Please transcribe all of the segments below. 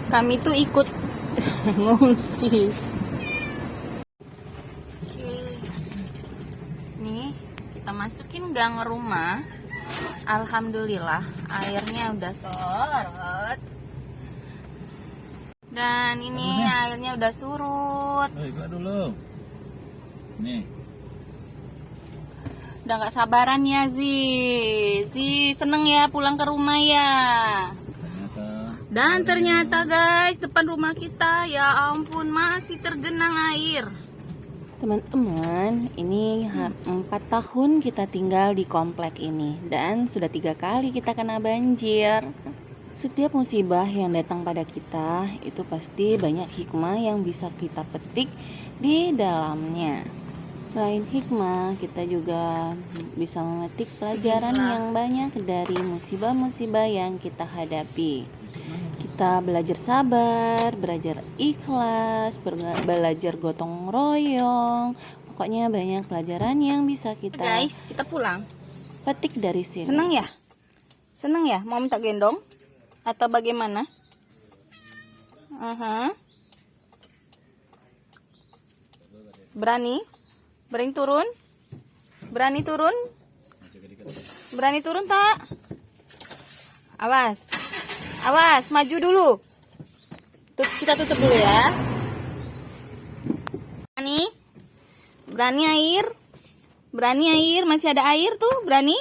Kami tuh ikut ngungsi. Oke. Nih, kita masukin gang rumah. Alhamdulillah, airnya udah sorot. Dan ini airnya udah surut. Buka dulu. Nih. Udah gak sabaran ya Zi seneng ya pulang ke rumah ya. Dan ternyata guys, depan rumah kita ya ampun masih tergenang air. Teman-teman, ini 4 tahun kita tinggal di komplek ini dan sudah 3 kali kita kena banjir. Setiap musibah yang datang pada kita itu pasti banyak hikmah yang bisa kita petik di dalamnya. Selain hikmah, kita juga bisa memetik pelajaran yang banyak dari musibah-musibah yang kita hadapi. Kita belajar sabar, belajar ikhlas, belajar gotong royong. Pokoknya banyak pelajaran yang bisa kita Guys, kita pulang. petik dari sini. Seneng ya? Seneng ya? Mau minta gendong? Atau bagaimana? Berani? Berani turun? Berani turun? Berani turun tak? Awas. Awas, maju dulu. Kita tutup dulu ya. Berani? Berani air? Berani air? Masih ada air tuh, berani?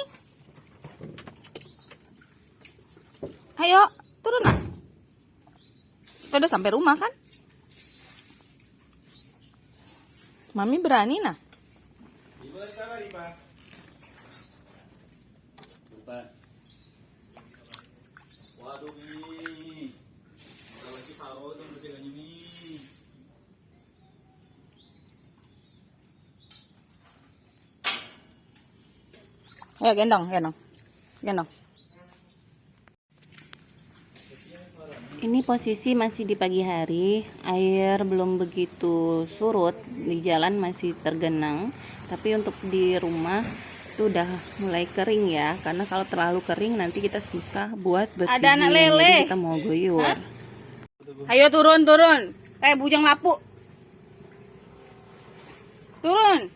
Ayo, turun nak. Kita udah sampai rumah kan? Mami berani nah. Waduh nih. Kalau kita taruh itu bersihkannya nih. Ayo gendong, gendong. Gendong. Ini posisi masih di pagi hari, air belum begitu surut, di jalan masih tergenang. Tapi untuk di rumah itu udah mulai kering ya, karena kalau terlalu kering nanti kita susah buat bersihin. Ada anak lele. Jadi kita mau guyur. Hah? Ayo turun, turun. Bujang lapuk. Turun.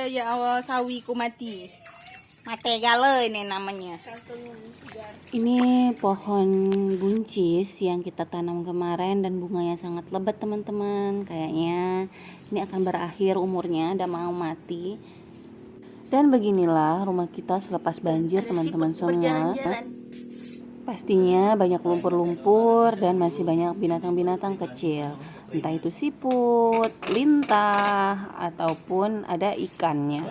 Ya Allah, sawiku mati. Mate gale ini namanya. Ini pohon buncis yang kita tanam kemarin dan bunganya sangat lebat teman-teman. Kayaknya ini akan berakhir umurnya dan mau mati. Dan beginilah rumah kita selepas banjir teman-teman semua. Pastinya banyak lumpur-lumpur dan masih banyak binatang-binatang kecil. Entah itu siput, lintah, ataupun ada ikannya.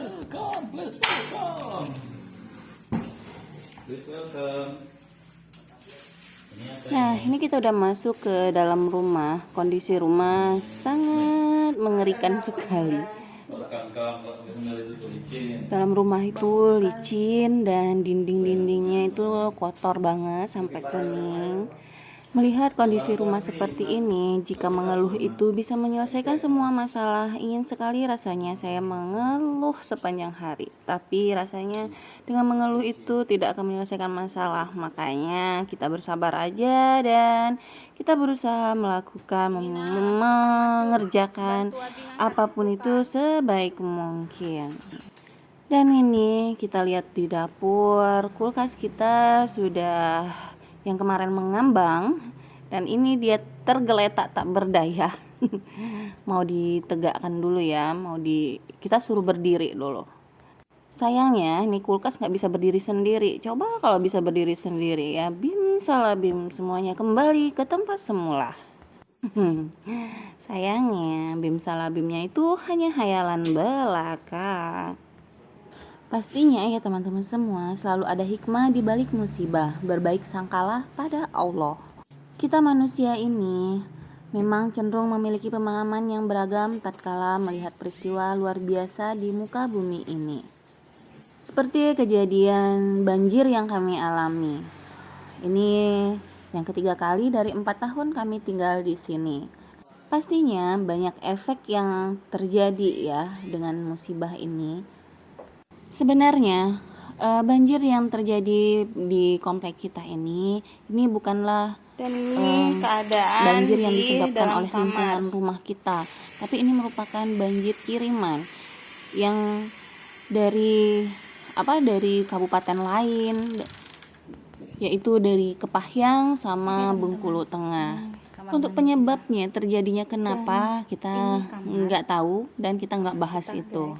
Nah, ini kita udah masuk ke dalam rumah. Kondisi rumah sangat mengerikan sekali. Dalam rumah itu licin dan dinding-dindingnya itu kotor banget sampai kuning. Melihat kondisi rumah seperti ini, jika mengeluh itu bisa menyelesaikan semua masalah, ingin sekali rasanya saya mengeluh sepanjang hari. Tapi rasanya dengan mengeluh itu tidak akan menyelesaikan masalah. Makanya kita bersabar aja dan kita berusaha melakukan, mengerjakan apapun itu sebaik mungkin. Dan ini kita lihat di dapur, kulkas kita sudah yang kemarin mengambang dan ini dia tergeletak tak berdaya. Mau ditegakkan dulu ya, kita suruh berdiri dulu. Sayangnya ini kulkas nggak bisa berdiri sendiri. Coba kalau bisa berdiri sendiri ya, bim salah bim, semuanya kembali ke tempat semula. Sayangnya bim salah bimnya itu hanya hayalan belaka. Pastinya ya teman-teman semua, selalu ada hikmah di balik musibah. Berbaik sangkalah pada Allah. Kita manusia ini memang cenderung memiliki pemahaman yang beragam tatkala melihat peristiwa luar biasa di muka bumi ini. Seperti kejadian banjir yang kami alami. Ini yang ketiga kali dari 4 tahun kami tinggal di sini. Pastinya banyak efek yang terjadi ya dengan musibah ini. Sebenarnya Banjir yang terjadi di komplek kita ini bukanlah Dan ini keadaan banjir yang di disebabkan dalam oleh kamar. lingkungan rumah kita, tapi ini merupakan banjir kiriman yang dari kabupaten lain, yaitu dari Kepahyang sama Bengkulu Tengah. Untuk penyebabnya terjadinya kenapa kita nggak tahu dan kita nggak bahas itu.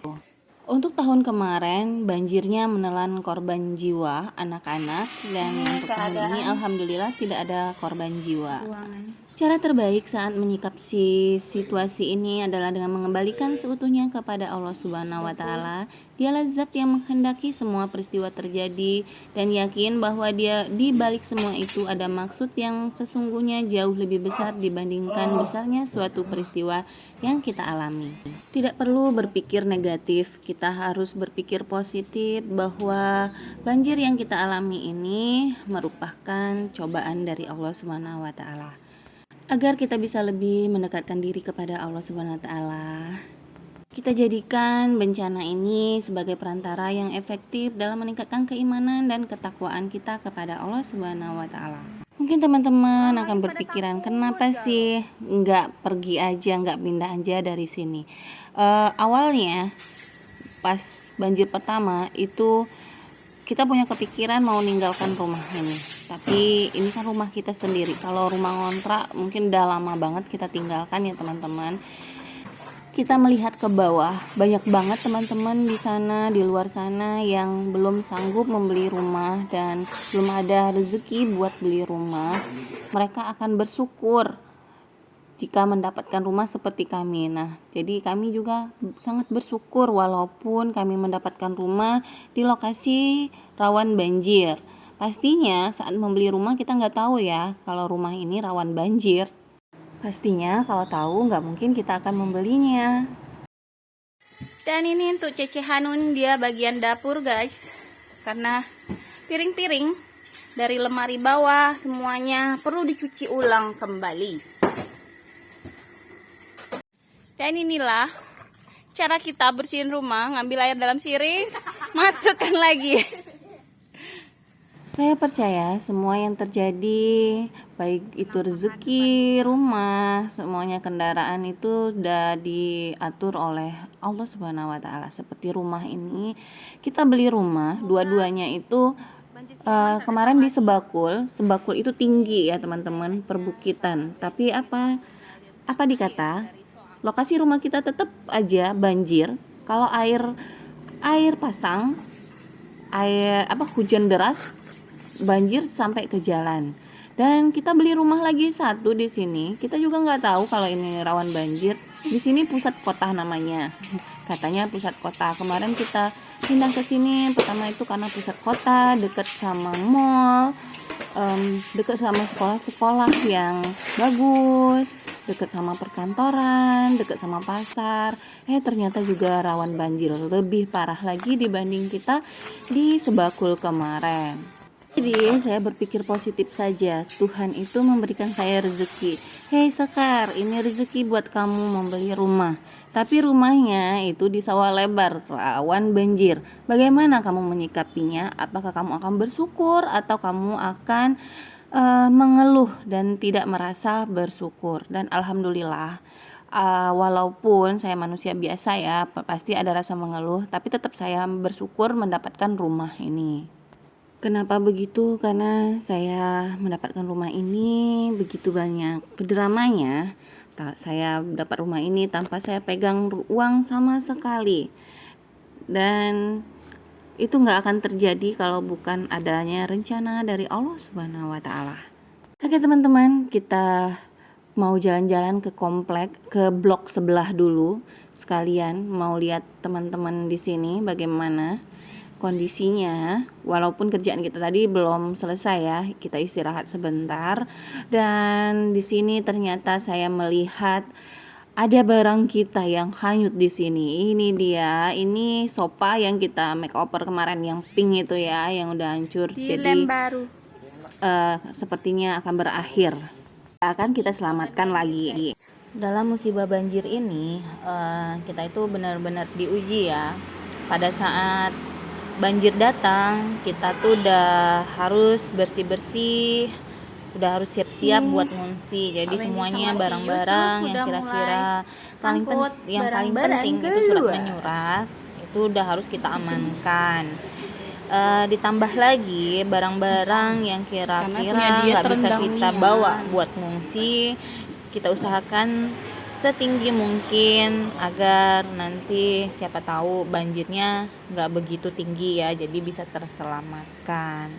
Untuk tahun kemarin banjirnya menelan korban jiwa anak-anak, dan untuk tahun ini alhamdulillah tidak ada korban jiwa. Cara terbaik saat menyikapi situasi ini adalah dengan mengembalikan seutuhnya kepada Allah Subhanahu wa Ta'ala. Dialah zat yang menghendaki semua peristiwa terjadi, dan yakin bahwa Dia di balik semua itu ada maksud yang sesungguhnya jauh lebih besar dibandingkan besarnya suatu peristiwa yang kita alami. Tidak perlu berpikir negatif, kita harus berpikir positif bahwa banjir yang kita alami ini merupakan cobaan dari Allah Subhanahu wa Ta'ala, agar kita bisa lebih mendekatkan diri kepada Allah Subhanahu wa Ta'ala. Kita jadikan bencana ini sebagai perantara yang efektif dalam meningkatkan keimanan dan ketakwaan kita kepada Allah Subhanahu wa Ta'ala. Mungkin teman-teman akan berpikiran, kenapa sih nggak pergi aja, nggak pindah aja dari sini? Awalnya pas banjir pertama itu kita punya kepikiran mau ninggalkan rumah ini, tapi ini kan rumah kita sendiri. Kalau rumah ngontrak mungkin udah lama banget kita tinggalkan ya teman-teman. Kita melihat ke bawah, banyak banget teman-teman di sana, di luar sana yang belum sanggup membeli rumah dan belum ada rezeki buat beli rumah. Mereka akan bersyukur jika mendapatkan rumah seperti kami. Nah, jadi kami juga sangat bersyukur walaupun kami mendapatkan rumah di lokasi rawan banjir. Pastinya saat membeli rumah kita nggak tahu ya kalau rumah ini rawan banjir. Pastinya kalau tahu nggak mungkin kita akan membelinya. Dan ini untuk Cece Hanun, dia bagian dapur guys, karena piring-piring dari lemari bawah semuanya perlu dicuci ulang kembali. Dan inilah cara kita bersihin rumah, ngambil air dalam siring, masukkan lagi. Saya percaya semua yang terjadi, baik itu rezeki, rumah, semuanya kendaraan itu sudah diatur oleh Allah Subhanahu wa Ta'ala. Seperti rumah ini, kita beli rumah, dua-duanya itu kemarin di Sebakul itu tinggi ya teman-teman, perbukitan. Tapi apa dikata, lokasi rumah kita tetap aja banjir. Kalau air pasang, hujan deras, banjir sampai ke jalan. Dan kita beli rumah lagi satu di sini. Kita juga nggak tahu kalau ini rawan banjir. Di sini pusat kota namanya. Katanya pusat kota. Kemarin kita pindah ke sini. Pertama itu karena pusat kota, dekat sama mall, dekat sama sekolah-sekolah yang bagus, dekat sama perkantoran, dekat sama pasar. Ternyata juga rawan banjir. Lebih parah lagi dibanding kita di Sebakul kemarin. Jadi saya berpikir positif saja. Tuhan itu memberikan saya rezeki. Hei Sekar, ini rezeki buat kamu membeli rumah. Tapi rumahnya itu di sawah lebar, rawan banjir. Bagaimana kamu menyikapinya? Apakah kamu akan bersyukur atau kamu akan mengeluh dan tidak merasa bersyukur? Dan alhamdulillah, walaupun saya manusia biasa ya, pasti ada rasa mengeluh, tapi tetap saya bersyukur mendapatkan rumah ini. Kenapa begitu? Karena saya mendapatkan rumah ini begitu banyak dramanya. Saya dapat rumah ini tanpa saya pegang uang sama sekali. Dan itu nggak akan terjadi kalau bukan adanya rencana dari Allah Subhanahu wa Ta'ala. Oke teman-teman, kita mau jalan-jalan ke komplek, ke blok sebelah dulu. Sekalian mau lihat teman-teman di sini bagaimana kondisinya. Walaupun kerjaan kita tadi belum selesai ya, kita istirahat sebentar. Dan di sini ternyata saya melihat ada barang kita yang hanyut di sini. Ini dia, ini sofa yang kita makeover kemarin yang pink itu ya, yang udah hancur. Jadi baru. Sepertinya akan berakhir. Akan kita selamatkan lagi. Dalam musibah banjir ini, kita itu benar-benar diuji ya. Pada saat banjir datang, kita tuh udah harus bersih-bersih, udah harus siap-siap buat ngungsi. Jadi Wendy semuanya sama si barang-barang Yusuf yang udah kira-kira mulai paling angkut yang paling barang-barang penting itu keluar. surat menyurat, itu udah harus kita amankan. Ditambah lagi barang-barang yang Karena punya kira-kira dia nggak bisa terendam kita nian. bawa buat ngungsi, kita usahakan setinggi mungkin agar nanti siapa tahu banjirnya nggak begitu tinggi ya, jadi bisa terselamatkan.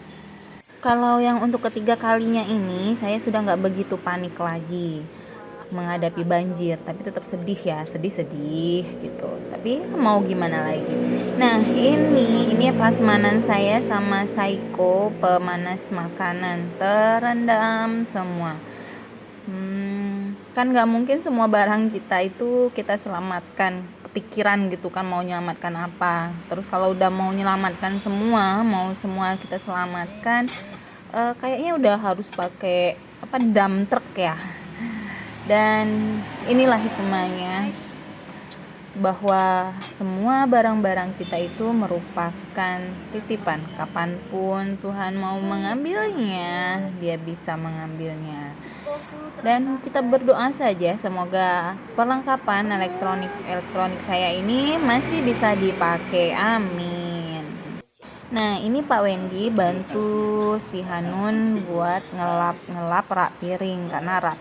Kalau yang untuk ketiga kalinya ini saya sudah nggak begitu panik lagi menghadapi banjir, tapi tetap sedih ya, sedih gitu. Tapi mau gimana lagi. Nah, ini prasmanan saya sama Saiko pemanas makanan terendam semua. Kan nggak mungkin semua barang kita itu kita selamatkan, kepikiran gitu kan mau menyelamatkan apa. Terus kalau udah mau menyelamatkan semua, mau semua kita selamatkan, kayaknya udah harus pakai dump truck ya. Dan inilah hikmahnya bahwa semua barang-barang kita itu merupakan titipan. Kapanpun Tuhan mau mengambilnya, Dia bisa mengambilnya. Dan kita berdoa saja semoga perlengkapan elektronik saya ini masih bisa dipakai. Amin. Nah, ini Pak Wendy bantu si Hanun buat ngelap rak piring, karena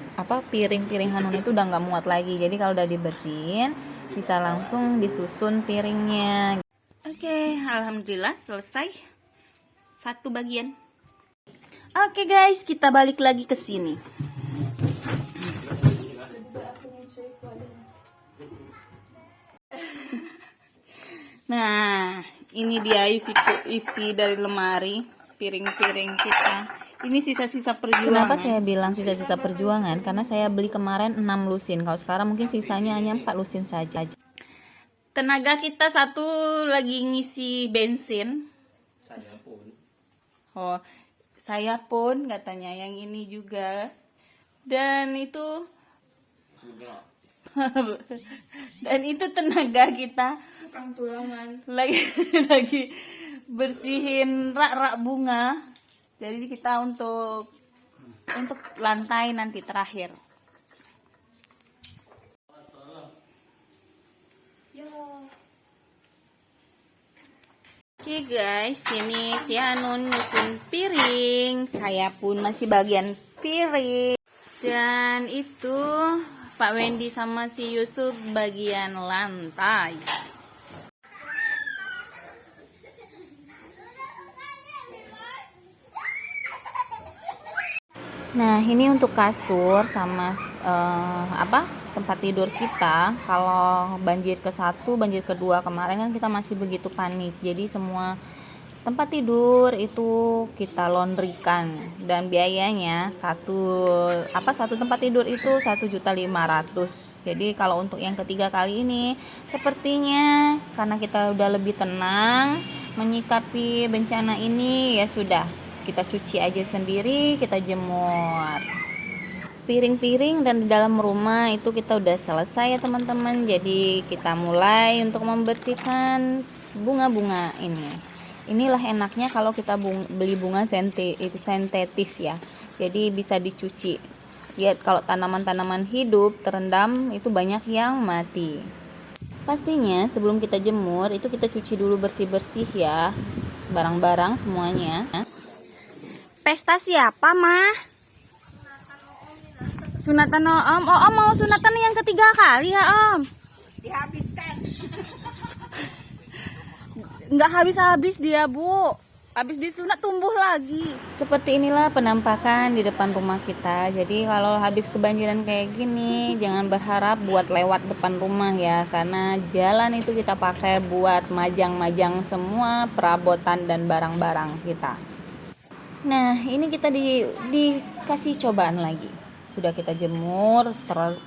piring-piring Hanun itu udah nggak muat lagi. Jadi kalau udah dibersihin bisa langsung disusun piringnya. Oke, alhamdulillah selesai satu bagian. Oke guys, kita balik lagi ke sini. Nah, ini dia isi dari lemari piring-piring kita. Ini sisa-sisa perjuangan. Kenapa saya bilang sisa-sisa perjuangan? Karena saya beli kemarin 6 lusin. Kalau sekarang mungkin sisanya hanya 4 lusin saja. Tenaga kita satu lagi ngisi bensin. Saya pun katanya yang ini juga. Dan itu tenaga kita lagi bersihin rak-rak bunga. Jadi kita untuk lantai nanti terakhir. Oke guys, ini si Hanun nyusun piring, saya pun masih bagian piring. Dan itu Pak Wendy sama si Yusuf bagian lantai. Nah, ini untuk kasur sama tempat tidur kita. Kalau banjir ke-1, banjir ke-2 kemarin kan kita masih begitu panik. Jadi semua tempat tidur itu kita laundrykan, dan biayanya satu tempat tidur itu 1.500.000. Jadi kalau untuk yang ketiga kali ini sepertinya karena kita udah lebih tenang menyikapi bencana ini, ya sudah, kita cuci aja sendiri, kita jemur piring-piring, dan di dalam rumah itu kita udah selesai ya teman-teman. Jadi kita mulai untuk membersihkan bunga-bunga ini. Inilah enaknya kalau kita beli bunga sintetis ya. Jadi bisa dicuci. Lihat kalau tanaman-tanaman hidup terendam itu banyak yang mati. Pastinya sebelum kita jemur itu kita cuci dulu bersih-bersih ya barang-barang semuanya. Pesta siapa, Mah? Sunatan Om. Om mau sunatan yang ketiga kali ya, Om? Dihabiskan. Nggak habis-habis dia, Bu. Habis disunat tumbuh lagi. Seperti inilah penampakan di depan rumah kita. Jadi kalau habis kebanjiran kayak gini, jangan berharap buat lewat depan rumah ya, karena jalan itu kita pakai buat majang-majang semua perabotan dan barang-barang kita. Nah, ini kita dikasih cobaan lagi. Sudah kita jemur,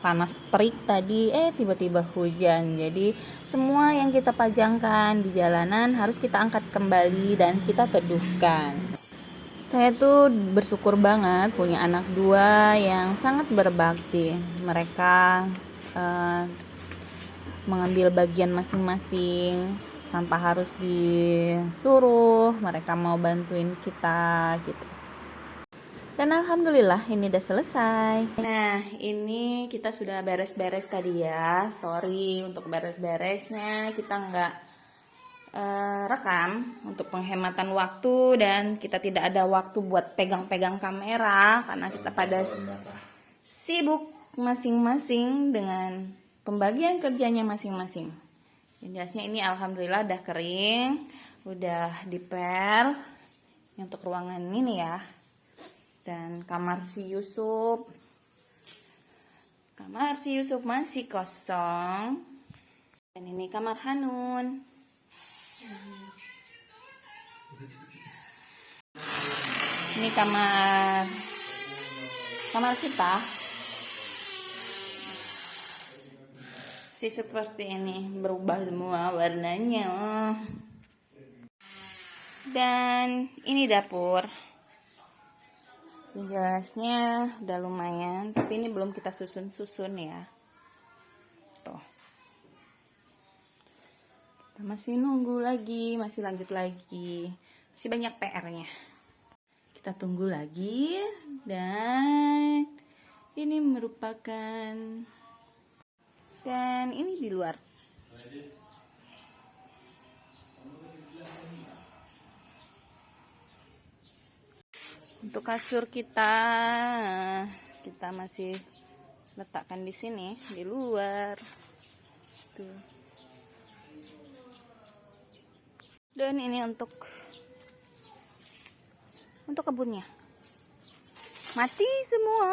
panas terik tadi, tiba-tiba hujan. Jadi semua yang kita pajangkan di jalanan harus kita angkat kembali dan kita teduhkan. Saya tuh bersyukur banget punya anak 2 yang sangat berbakti. Mereka mengambil bagian masing-masing, tanpa harus disuruh, mereka mau bantuin kita gitu. Dan alhamdulillah ini udah selesai. Nah, ini kita sudah beres-beres tadi ya. Sorry untuk beres-beresnya kita nggak rekam untuk penghematan waktu, dan kita tidak ada waktu buat pegang-pegang kamera karena kita pada sibuk masing-masing dengan pembagian kerjanya masing-masing. Yang jelasnya ini alhamdulillah udah kering, udah dipel untuk ruangan ini ya. Dan kamar si Yusuf masih kosong. Dan ini kamar Hanun. Ini kamar kita sih seperti ini, berubah semua warnanya. Dan ini dapur. Jelasnya udah lumayan, tapi ini belum kita susun ya. Tuh. Kita masih nunggu lagi, masih lanjut lagi. Masih banyak PR-nya. Kita tunggu lagi. Dan ini merupakan, dan ini di luar. Untuk kasur kita masih letakkan di sini, di luar. Tuh. Dan ini untuk kebunnya. Mati semua.